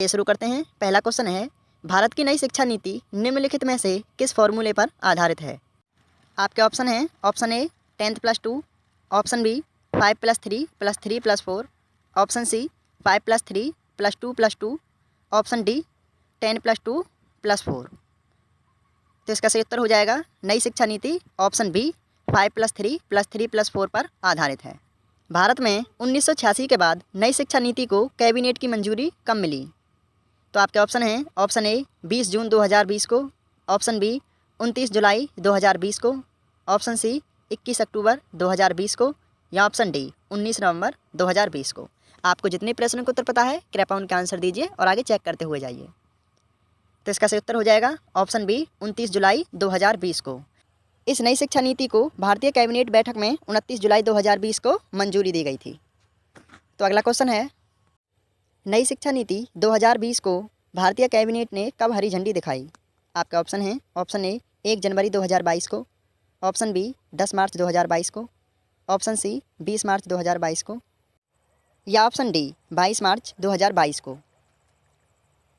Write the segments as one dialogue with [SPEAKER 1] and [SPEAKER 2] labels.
[SPEAKER 1] ये शुरू करते हैं। पहला क्वेश्चन है, भारत की नई शिक्षा नीति निम्नलिखित में से किस फॉर्मूले पर आधारित है? आपके ऑप्शन हैं, option A 10+2, option B 5+3 + 3 + 4, option C 5+3 + 2 + 2, option D 10+2 + 4। तो इसका सही उत्तर हो जाएगा नई शिक्षा नीति ऑप्शन बी 5+3 + 3 + 4 पर आधारित है। भारत में 1986 के बाद नई शिक्षा नीति को कैबिनेट की मंजूरी कब मिली? तो आपके ऑप्शन हैं, ऑप्शन ए 20 जून 2020 को, ऑप्शन बी 29 जुलाई 2020 को, ऑप्शन सी 21 अक्टूबर 2020 को, या ऑप्शन डी 19 नवंबर 2020 को। आपको जितने प्रश्नों का उत्तर पता है कृपया उनका आंसर दीजिए और आगे चेक करते हुए जाइए। तो इसका सही उत्तर हो जाएगा ऑप्शन बी 29 जुलाई 2020 को। इस नई शिक्षा नीति को भारतीय कैबिनेट बैठक में 29 जुलाई 2020 को मंजूरी दी गई थी। तो अगला क्वेश्चन है, नई शिक्षा नीति 2020 को भारतीय कैबिनेट ने कब हरी झंडी दिखाई? आपका ऑप्शन है, ऑप्शन ए 1 जनवरी 2022 को, ऑप्शन बी 10 मार्च 2022 को, ऑप्शन सी 20 मार्च 2022 को, या ऑप्शन डी 22 मार्च 2022 को।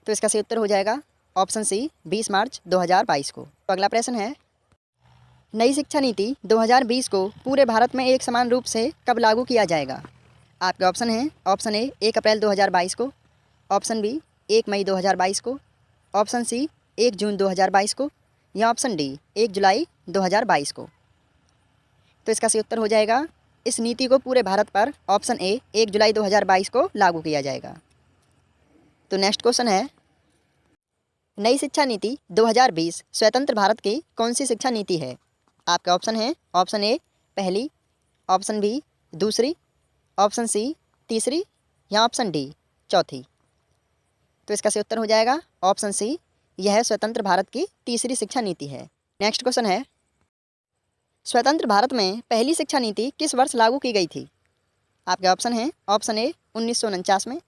[SPEAKER 1] तो इसका सही उत्तर हो जाएगा ऑप्शन सी 20 मार्च 2022 को। तो अगला प्रश्न है, नई शिक्षा नीति 2020 को पूरे भारत में एक समान रूप से कब लागू किया जाएगा? आपके ऑप्शन हैं, ऑप्शन ए 1 अप्रैल 2022 को, ऑप्शन बी 1 मई 2022 को, ऑप्शन सी 1 जून 2022 को, या ऑप्शन डी 1 जुलाई 2022 को। तो इसका सही उत्तर हो जाएगा इस नीति को पूरे भारत पर ऑप्शन ए 1 जुलाई 2022 को लागू किया जाएगा। तो नेक्स्ट क्वेश्चन है, नई शिक्षा नीति 2020 स्वतंत्र भारत की कौन सी शिक्षा नीति है? आपके ऑप्शन हैं, ऑप्शन ए पहली, ऑप्शन बी दूसरी, ऑप्शन सी तीसरी, या ऑप्शन डी चौथी। तो इसका सही उत्तर हो जाएगा ऑप्शन सी, यह स्वतंत्र भारत की तीसरी शिक्षा नीति है। नेक्स्ट क्वेश्चन है, स्वतंत्र भारत में पहली शिक्षा नीति किस वर्ष लागू की गई थी? आपके ऑप्शन हैं, ऑप्शन ए 1949 में,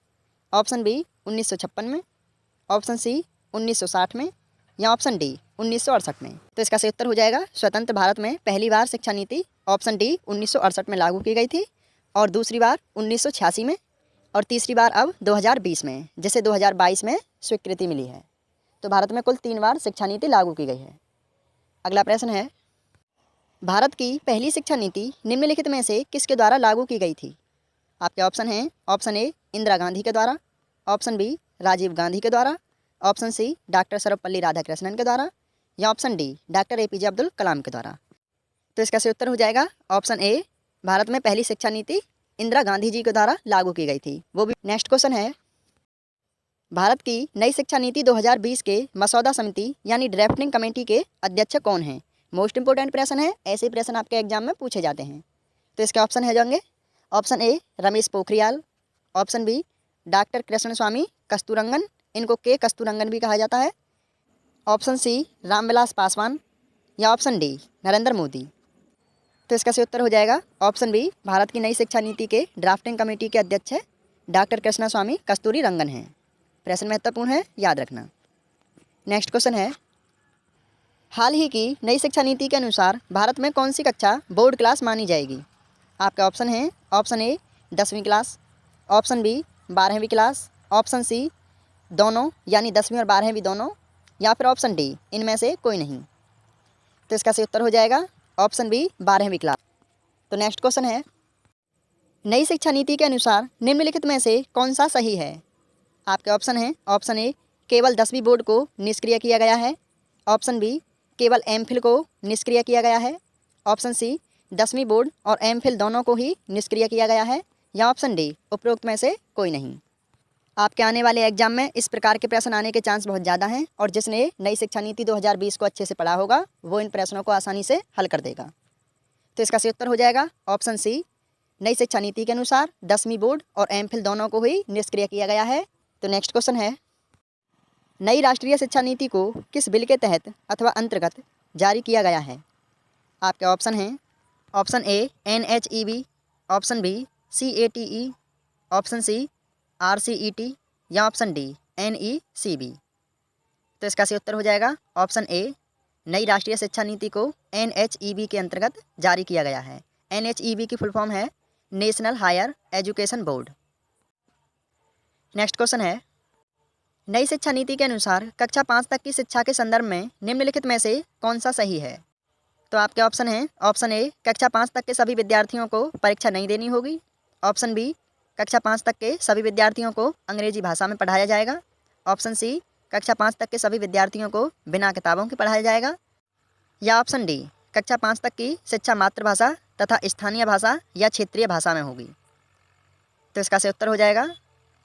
[SPEAKER 1] ऑप्शन बी 1956 में, ऑप्शन सी 1960 में, या ऑप्शन डी 1968 में। तो इसका सही उत्तर हो जाएगा स्वतंत्र भारत में पहली बार शिक्षा नीति ऑप्शन डी 1968 में लागू की गई थी, और दूसरी बार 1986 में, और तीसरी बार अब 2020 में, जिसे 2022 में स्वीकृति मिली है। तो भारत में कुल 3 बार शिक्षा नीति लागू की गई है। अगला प्रश्न है, भारत की पहली शिक्षा नीति निम्नलिखित में से किसके द्वारा लागू की गई थी? आपके ऑप्शन हैं, ऑप्शन ए इंदिरा गांधी के द्वारा, ऑप्शन बी राजीव गांधी के द्वारा, option C doctor Sarvepalli Radhakrishnan के द्वारा, या option D doctor APJ Abdul Kalam के द्वारा। तो इसका सही उत्तर हो जाएगा ऑप्शन ए, भारत में पहली शिक्षा नीति इंदिरा गांधी जी के द्वारा लागू की गई थी, वो भी। नेक्स्ट क्वेश्चन है, भारत की नई शिक्षा नीति 2020 के मसौदा समिति यानी ड्राफ्टिंग कमेटी के अध्यक्ष कौन हैं? मोस्ट इंपोर्टेंट प्रश्न है, ऐसे प्रश्न आपके एग्जाम में पूछे जाते हैं। तो इसके ऑप्शन है जाएंगे, option A Ramesh Pokhriyal, option B doctor Krishnaswamy Kasturirangan, इनको के कस्तूरंगन भी कहा जाता है, ऑप्शन सी रामविलास पासवान, या ऑप्शन डी नरेंद्र मोदी। तो इसका सही उत्तर हो जाएगा ऑप्शन बी, भारत की नई शिक्षा नीति के ड्राफ्टिंग कमेटी के अध्यक्ष डॉक्टर कृष्ण स्वामी कस्तूरी रंगन हैं। प्रश्न महत्वपूर्ण है, याद रखना। नेक्स्ट क्वेश्चन है, हाल ही की नई शिक्षा नीति के अनुसार भारत में कौन सी कक्षा बोर्ड क्लास मानी जाएगी? आपका ऑप्शन है, ऑप्शन ए 10वीं क्लास, ऑप्शन बी 12वीं क्लास, ऑप्शन सी दोनों यानी 10वीं और 12वीं दोनों, या फिर ऑप्शन डी इनमें से कोई नहीं। तो इसका सही उत्तर हो जाएगा ऑप्शन बी 12वीं क्लास। तो नेक्स्ट क्वेश्चन है, नई शिक्षा नीति के अनुसार निम्नलिखित में से कौन सा सही है? आपके ऑप्शन हैं, ऑप्शन ए केवल 10वीं बोर्ड को निष्क्रिय किया गया है, ऑप्शन बी केवल MPhil को निष्क्रिय किया गया है, ऑप्शन सी 10वीं बोर्ड और MPhil दोनों को ही निष्क्रिय किया गया है, या ऑप्शन डी उपरोक्त में से कोई नहीं। आपके आने वाले एग्जाम में इस प्रकार के प्रश्न आने के चांस बहुत ज़्यादा हैं, और जिसने नई शिक्षा नीति 2020 को अच्छे से पढ़ा होगा वो इन प्रश्नों को आसानी से हल कर देगा। तो इसका सही उत्तर हो जाएगा ऑप्शन सी, नई शिक्षा नीति के अनुसार 10वीं बोर्ड और MPhil दोनों को ही निष्क्रिय किया गया है। तो नेक्स्ट क्वेश्चन है, नई राष्ट्रीय शिक्षा नीति को किस बिल के तहत अथवा अंतर्गत जारी किया गया है? आपके ऑप्शन हैं, option A NHEB, option B CATE, option C RCET, या ऑप्शन डी NECB। तो इसका सही उत्तर हो जाएगा ऑप्शन ए, नई राष्ट्रीय शिक्षा नीति को NHEB के अंतर्गत जारी किया गया है। NHEB की फुल फॉर्म है national higher education board. Next question है, नई शिक्षा नीति के अनुसार कक्षा 5 तक की शिक्षा के संदर्भ में निम्नलिखित में से कौन सा सही है? तो आपके ऑप्शन हैं, ऑप्शन ए कक्षा 5 तक के सभी विद्यार्थियों को परीक्षा नहीं देनी होगी। ऑप्शन बी कक्षा 5 तक के सभी विद्यार्थियों को अंग्रेजी भाषा में पढ़ाया जाएगा। ऑप्शन सी कक्षा 5 तक के सभी विद्यार्थियों को बिना किताबों के पढ़ाया जाएगा। या ऑप्शन डी कक्षा 5 तक की शिक्षा मातृभाषा तथा स्थानीय भाषा या क्षेत्रीय भाषा में होगी। तो इसका सही उत्तर हो जाएगा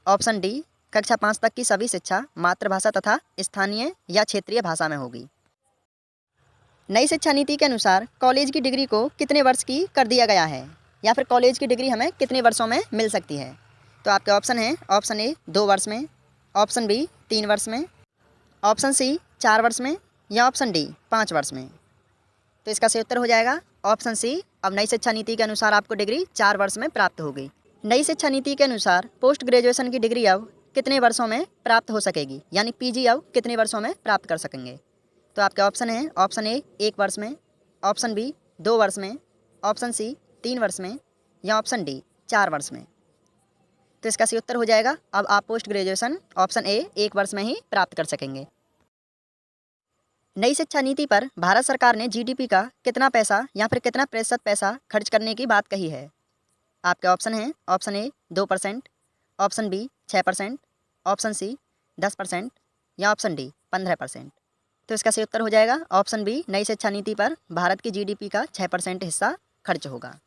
[SPEAKER 1] ऑप्शन डी, कक्षा 5 तक की सभी शिक्षा मातृभाषा तथा स्थानीय या क्षेत्रीय भाषा में होगी। नई शिक्षा नीति के अनुसार कॉलेज की डिग्री को कितने वर्ष की कर दिया गया है, या फिर कॉलेज की डिग्री हमें कितने वर्षों में मिल सकती है? तो आपके ऑप्शन हैं, ऑप्शन ए 2 वर्ष में, ऑप्शन बी 3 वर्ष में, ऑप्शन सी 4 वर्ष में, या ऑप्शन डी 5 वर्ष में। तो इसका सही उत्तर हो जाएगा ऑप्शन सी। अब नई शिक्षा नीति के अनुसार आपको डिग्री 4 वर्ष में प्राप्त होगी। नई शिक्षा नीति के अनुसार पोस्ट ग्रेजुएशन की डिग्री अब कितने वर्षों में प्राप्त हो सकेगी, यानी पीजी अब कितने वर्षों में प्राप्त कर सकेंगे? तो आपके ऑप्शन हैं, ऑप्शन ए 1 वर्ष में, ऑप्शन बी 2 वर्ष में, ऑप्शन सी 3 वर्ष में, या ऑप्शन डी 4 वर्ष में। तो इसका सही उत्तर हो जाएगा अब आप पोस्ट ग्रेजुएशन ऑप्शन ए 1 वर्ष में ही प्राप्त कर सकेंगे। नई शिक्षा नीति पर भारत सरकार ने जीडीपी का कितना पैसा या फिर कितना प्रतिशत पैसा खर्च करने की बात कही है? आपके ऑप्शन हैं, option A 2%, option B 6%, option C 10%, या ऑप्शन डी 15%। तो इसका सही उत्तर हो जाएगा ऑप्शन बी, नई शिक्षा नीति पर भारत की जीडीपी का 6% हिस्सा खर्च होगा।